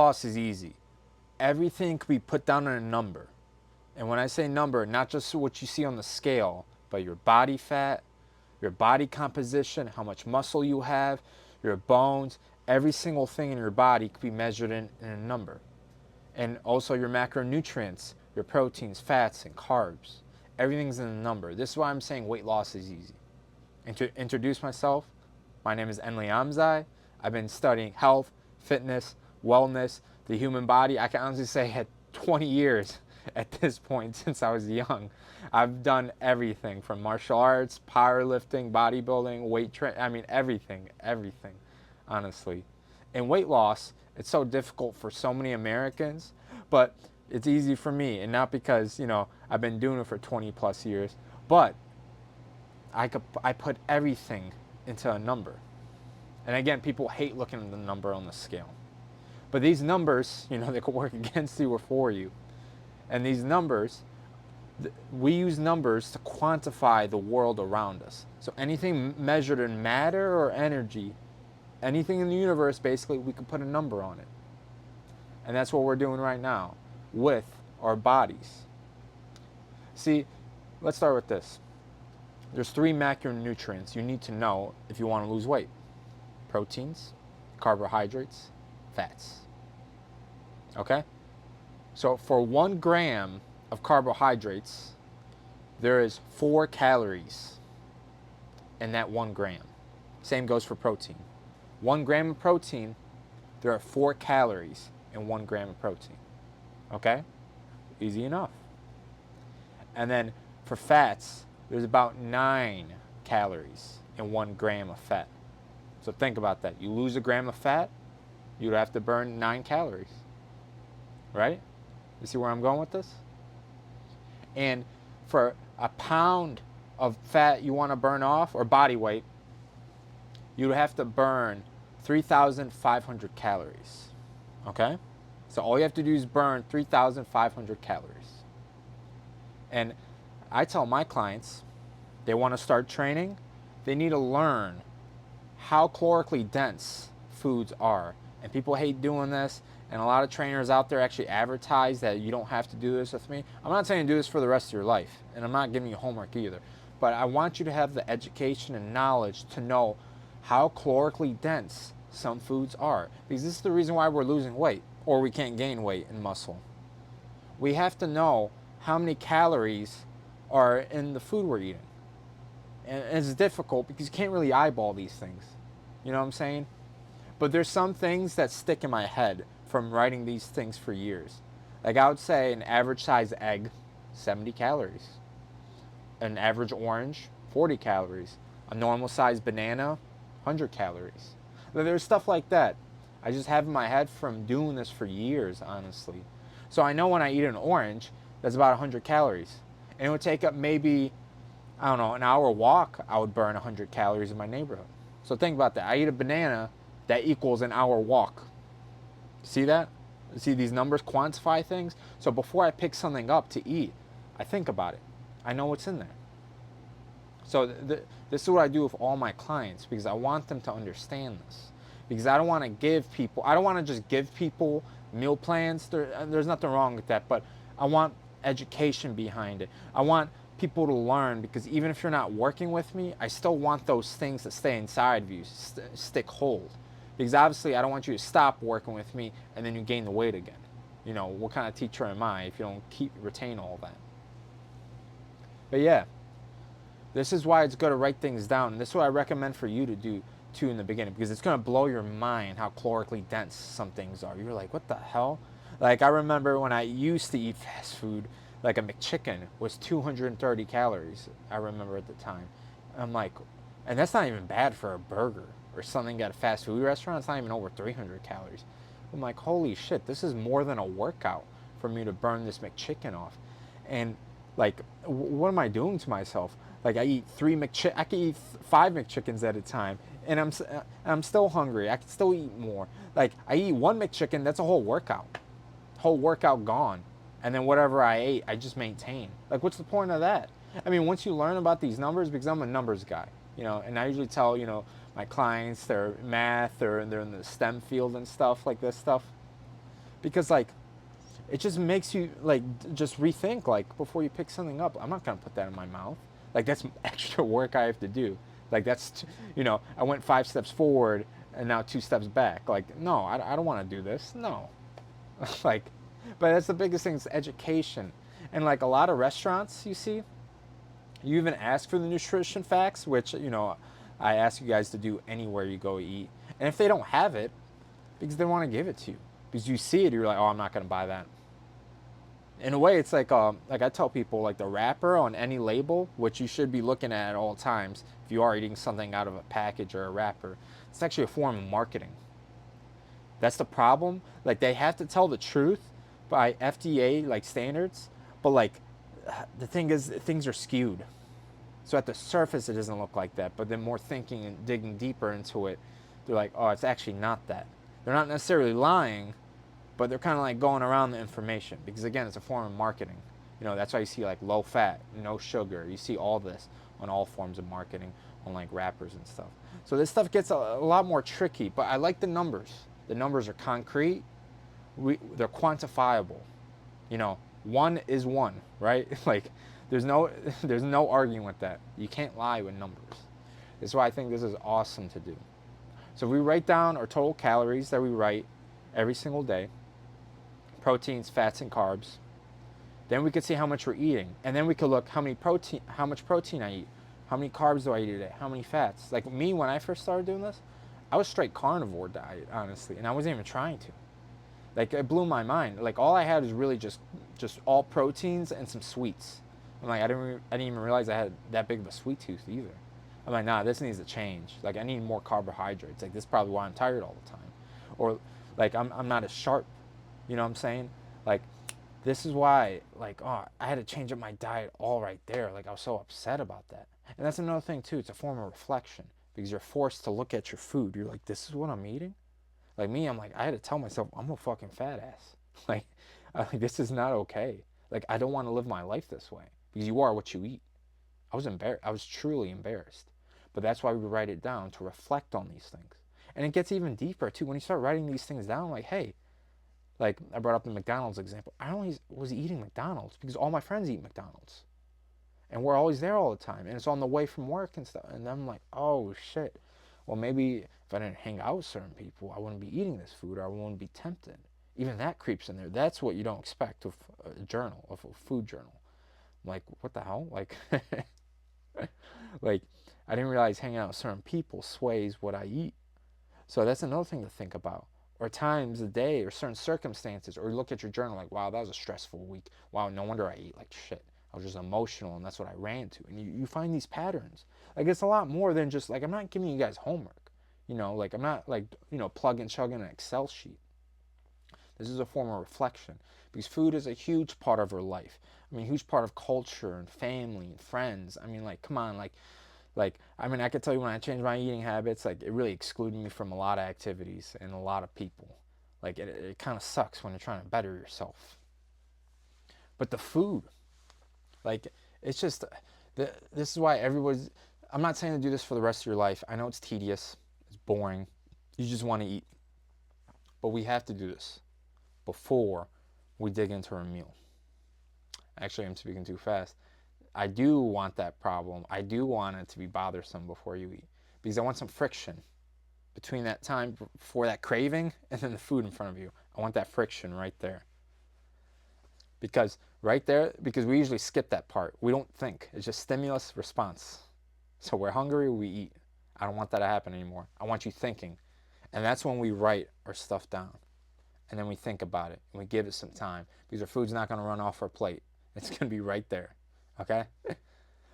Loss is easy. Everything can be put down in a number. And when I say number, not just what you see on the scale, but your body fat, your body composition, how much muscle you have, your bones, every single thing in your body can be measured in a number. And also your macronutrients, your proteins, fats, and carbs. Everything's in a number. This is why I'm saying weight loss is easy. And to introduce myself, my name is Enli Amzai. I've been studying health, fitness, wellness, the human body. I can honestly say at 20 years at this point since I was young. I've done everything from martial arts, powerlifting, bodybuilding, weight training. I mean, everything, honestly. And weight loss, it's so difficult for so many Americans, but it's easy for me. And not because, I've been doing it for 20 plus years, but I put everything into a number. And again, people hate looking at the number on the scale. But these numbers, they could work against you or for you. And these numbers, we use numbers to quantify the world around us. So anything measured in matter or energy, anything in the universe, basically, we can put a number on it. And that's what we're doing right now with our bodies. See, let's start with this. There's 3 macronutrients you need to know if you want to lose weight: proteins, carbohydrates, fats. Okay? So for 1 gram of carbohydrates, there is 4 calories in that 1 gram. Same goes for protein. 1 gram of protein, there are 4 calories in 1 gram of protein. Okay? Easy enough. And then for fats, there's about 9 calories in 1 gram of fat. So think about that. You lose a gram of fat, you'd have to burn 9 calories. Right? You see where I'm going with this? And for a pound of fat you want to burn off, or body weight, you'd have to burn 3,500 calories. Okay? So all you have to do is burn 3,500 calories. And I tell my clients, they want to start training, they need to learn how calorically dense foods are. And people hate doing this, and a lot of trainers out there actually advertise that you don't have to do this with me. I'm not saying do this for the rest of your life, and I'm not giving you homework either. But I want you to have the education and knowledge to know how calorically dense some foods are. Because this is the reason why we're losing weight, or we can't gain weight and muscle. We have to know how many calories are in the food we're eating. And it's difficult because you can't really eyeball these things. You know what I'm saying? But there's some things that stick in my head from writing these things for years. Like I would say an average size egg, 70 calories. An average orange, 40 calories. A normal size banana, 100 calories. There's stuff like that. I just have in my head from doing this for years, honestly. So I know when I eat an orange, that's about 100 calories. And it would take up maybe, I don't know, an hour walk, I would burn 100 calories in my neighborhood. So think about that. I eat a banana, that equals an hour walk. See that? See these numbers quantify things? So before I pick something up to eat, I think about it. I know what's in there. So this is what I do with all my clients, because I want them to understand this. Because I don't want to just give people meal plans. There's nothing wrong with that, but I want education behind it. I want people to learn, because even if you're not working with me, I still want those things to stay inside of you, stick hold. Because obviously I don't want you to stop working with me and then you gain the weight again. What kind of teacher am I if you don't retain all that? But yeah, this is why it's good to write things down. And this is what I recommend for you to do too in the beginning, because it's going to blow your mind how calorically dense some things are. You're like, what the hell? Like I remember when I used to eat fast food, like a McChicken was 230 calories, I remember at the time. I'm like, and that's not even bad for a burger or something at a fast food restaurant. It's not even over 300 calories. I'm like, holy shit, this is more than a workout for me to burn this McChicken off. And like, what am I doing to myself? Like I could eat 5 McChickens at a time, and I'm still hungry. I can still eat more. Like I eat 1 McChicken, that's a whole workout gone. And then whatever I ate, I just maintain. Like, what's the point of that? I mean, once you learn about these numbers, because I'm a numbers guy, and I usually tell, my clients, they're math, they're in the STEM field and stuff, like this stuff. Because like it just makes you like just rethink like before you pick something up. I'm not gonna put that in my mouth. Like that's extra work I have to do. Like I went 5 steps forward and now 2 steps back. Like no, I don't want to do this. No, like, but that's the biggest thing is education. And like a lot of restaurants, you see, you even ask for the nutrition facts, which I ask you guys to do anywhere you go eat. And if they don't have it, because they want to give it to you, because you see it, you're like, oh, I'm not gonna buy that. In a way, it's like I tell people, like the wrapper on any label, which you should be looking at all times if you are eating something out of a package or a wrapper. It's actually a form of marketing. That's the problem. Like they have to tell the truth by FDA like standards, but like the thing is, things are skewed. So at the surface, it doesn't look like that. But then more thinking and digging deeper into it, they're like, oh, it's actually not that. They're not necessarily lying, but they're kind of like going around the information because again, it's a form of marketing. That's why you see like low fat, no sugar. You see all this on all forms of marketing on like rappers and stuff. So this stuff gets a lot more tricky, but I like the numbers. The numbers are concrete. They're quantifiable. One is one, right? Like there's no there's no arguing with that. You can't lie with numbers. That's why I think this is awesome to do. So we write down our total calories that we write every single day, proteins, fats, and carbs. Then we could see how much we're eating, and then we could look how much protein I eat, how many carbs do I eat a day, how many fats. Like me, when I first started doing this, I was straight carnivore diet, honestly, and I wasn't even trying to. Like it blew my mind. Like all I had was really just all proteins and some sweets. I'm like I didn't even realize I had that big of a sweet tooth either. I'm like nah, this needs to change. Like I need more carbohydrates. Like this is probably why I'm tired all the time, or like I'm not as sharp. You know what I'm saying? Like this is why like oh I had to change up my diet all right there. Like I was so upset about that. And that's another thing too. It's a form of reflection because you're forced to look at your food. You're like this is what I'm eating. Like me, I'm like, I had to tell myself I'm a fucking fat ass. Like, this is not okay. Like, I don't want to live my life this way because you are what you eat. I was embarrassed. I was truly embarrassed. But that's why we write it down to reflect on these things. And it gets even deeper too when you start writing these things down. Like, hey, like I brought up the McDonald's example. I only was eating McDonald's because all my friends eat McDonald's, and we're always there all the time. And it's on the way from work and stuff. And I'm like, oh shit. Well, maybe if I didn't hang out with certain people, I wouldn't be eating this food or I wouldn't be tempted. Even that creeps in there. That's what you don't expect of a journal, of a food journal. I'm like, what the hell? Like, like I didn't realize hanging out with certain people sways what I eat. So that's another thing to think about. Or times a day or certain circumstances, or you look at your journal like, wow, that was a stressful week. Wow, no wonder I ate like shit. I was just emotional and that's what I ran to. And you find these patterns. Like it's a lot more than just like I'm not giving you guys homework. Like I'm not like, plug and chug in an Excel sheet. This is a form of reflection because food is a huge part of our life. I mean, huge part of culture and family and friends. I mean, like, come on, I mean, I could tell you when I changed my eating habits, like, it really excluded me from a lot of activities and a lot of people. Like, it kind of sucks when you're trying to better yourself. But the food, like, it's just, this is why everybody's, I'm not saying to do this for the rest of your life. I know it's tedious, it's boring, you just want to eat. But we have to do this before we dig into our meal. Actually, I'm speaking too fast. I do want that problem. I do want it to be bothersome before you eat because I want some friction between that time before that craving and then the food in front of you. I want that friction right there. Because right there, because we usually skip that part. We don't think. It's just stimulus response. So we're hungry, we eat. I don't want that to happen anymore. I want you thinking. And that's when we write our stuff down. And then we think about it and we give it some time because our food's not going to run off our plate. It's going to be right there. Okay?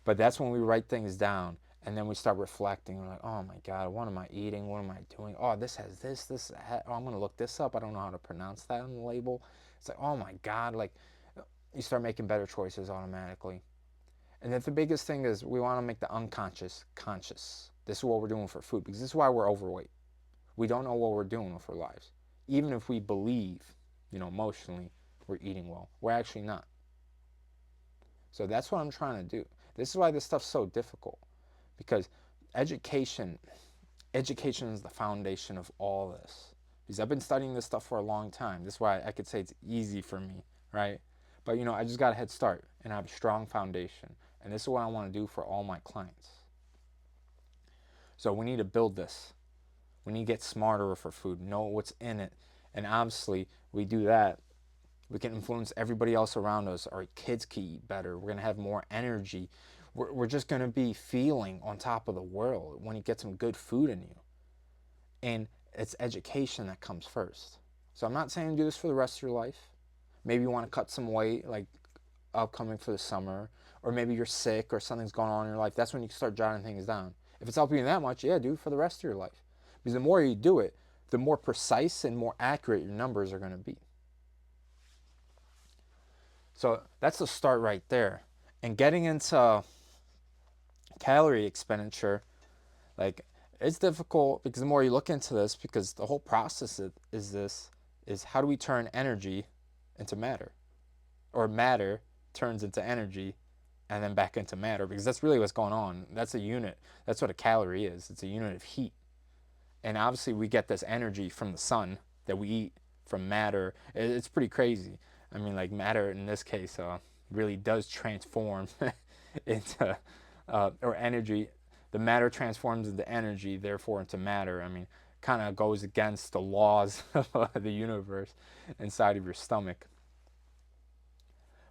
But that's when we write things down and then we start reflecting. We're like, oh my God, what am I eating? What am I doing? Oh, this has this. Oh, I'm going to look this up. I don't know how to pronounce that on the label. It's like, oh my God. Like, you start making better choices automatically. And then the biggest thing is we want to make the unconscious conscious. This is what we're doing for food because this is why we're overweight. We don't know what we're doing with our lives. Even if we believe, emotionally, we're eating well, we're actually not. So that's what I'm trying to do. This is why this stuff's so difficult because education education is the foundation of all this because I've been studying this stuff for a long time. This is why I could say it's easy for me, right? But I just got a head start and I have a strong foundation. And this is what I want to do for all my clients. So we need to build this. We need to get smarter for food, know what's in it. And obviously, we do that, we can influence everybody else around us. Our kids can eat better. We're going to have more energy. We're just going to be feeling on top of the world when you get some good food in you. And it's education that comes first. So I'm not saying do this for the rest of your life. Maybe you want to cut some weight, like upcoming for the summer, or maybe you're sick or something's going on in your life. That's when you can start jotting things down. If it's helping you that much, yeah, do it for the rest of your life. Because the more you do it, the more precise and more accurate your numbers are going to be. So that's the start right there. And getting into calorie expenditure, like, it's difficult because the more you look into this, because the whole process is how do we turn energy into matter, or matter turns into energy and then back into matter, because that's really what's going on. That's a unit. That's what a calorie is. It's a unit of heat. And obviously we get this energy from the sun that we eat from matter. It's pretty crazy. I mean, like, matter in this case really does transform into or energy. The matter transforms into energy, therefore into matter. I mean, kind of goes against the laws of the universe inside of your stomach.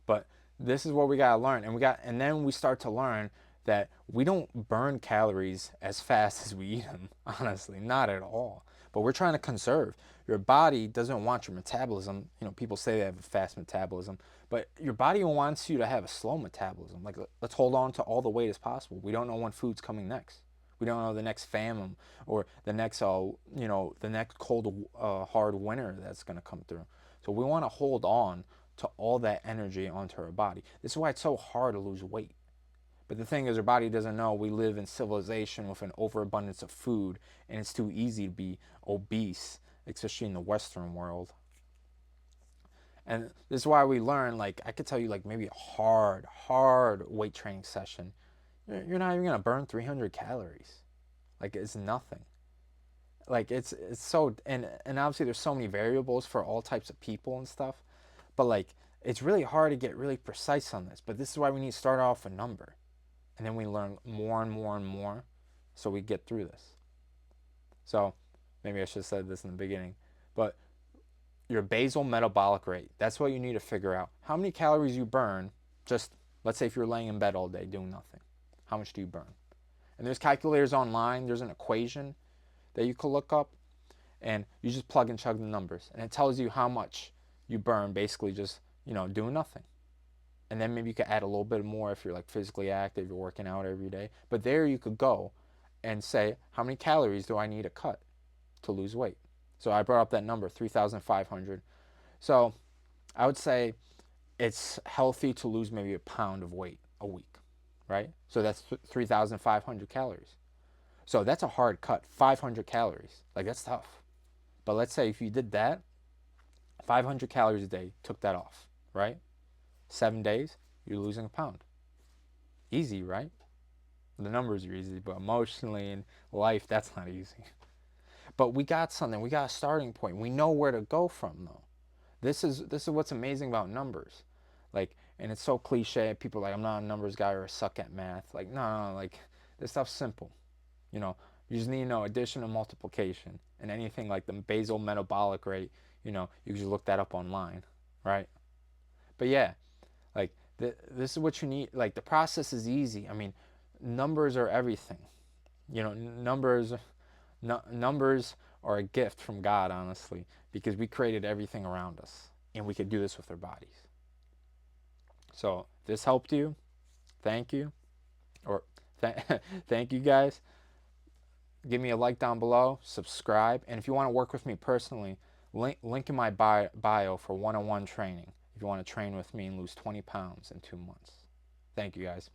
But this is what we gotta learn, and then we start to learn that we don't burn calories as fast as we eat them. Honestly, not at all. But we're trying to conserve. Your body doesn't want your metabolism. People say they have a fast metabolism, but your body wants you to have a slow metabolism. Like, let's hold on to all the weight as possible. We don't know when food's coming next. We don't know the next famine or the next, the next cold, hard winter that's going to come through. So we want to hold on to all that energy onto our body. This is why it's so hard to lose weight. But the thing is, our body doesn't know we live in civilization with an overabundance of food, and it's too easy to be obese, especially in the Western world. And this is why we learn, like, I could tell you, like, maybe a hard weight training session, you're not even going to burn 300 calories. Like, it's nothing. Like, it's so, and obviously there's so many variables for all types of people and stuff, but, like, it's really hard to get really precise on this. But this is why we need to start off a number. And then we learn more and more and more so we get through this. So maybe I should have said this in the beginning, but your basal metabolic rate, that's what you need to figure out. How many calories you burn, just, let's say if you're laying in bed all day doing nothing, how much do you burn? And there's calculators online. There's an equation that you could look up, and you just plug and chug the numbers, and it tells you how much you burn basically just, doing nothing. And then maybe you could add a little bit more if you're, like, physically active, you're working out every day. But there you could go and say, how many calories do I need to cut to lose weight? So I brought up that number, 3,500. So I would say it's healthy to lose maybe a pound of weight a week, right? So that's 3,500 calories. So that's a hard cut, 500 calories. Like, that's tough. But let's say if you did that, 500 calories a day, took that off, right? 7 days, you're losing a pound. Easy, right? The numbers are easy, but emotionally in life, that's not easy. But we got something. We got a starting point. We know where to go from, though. This is what's amazing about numbers. Like, and it's so cliche. People are like, I'm not a numbers guy or I suck at math. Like, no, like, this stuff's simple. You just need to know addition and multiplication. And anything like the basal metabolic rate, you can just look that up online, right? But yeah, like, this is what you need. Like, the process is easy. I mean, numbers are everything. Numbers are a gift from God, honestly, because we created everything around us, and we could do this with our bodies. So if this helped you, thank you, or thank you guys. Give me a like down below, subscribe, and if you want to work with me personally, link in my bio for one-on-one training if you want to train with me and lose 20 pounds in 2 months. Thank you guys.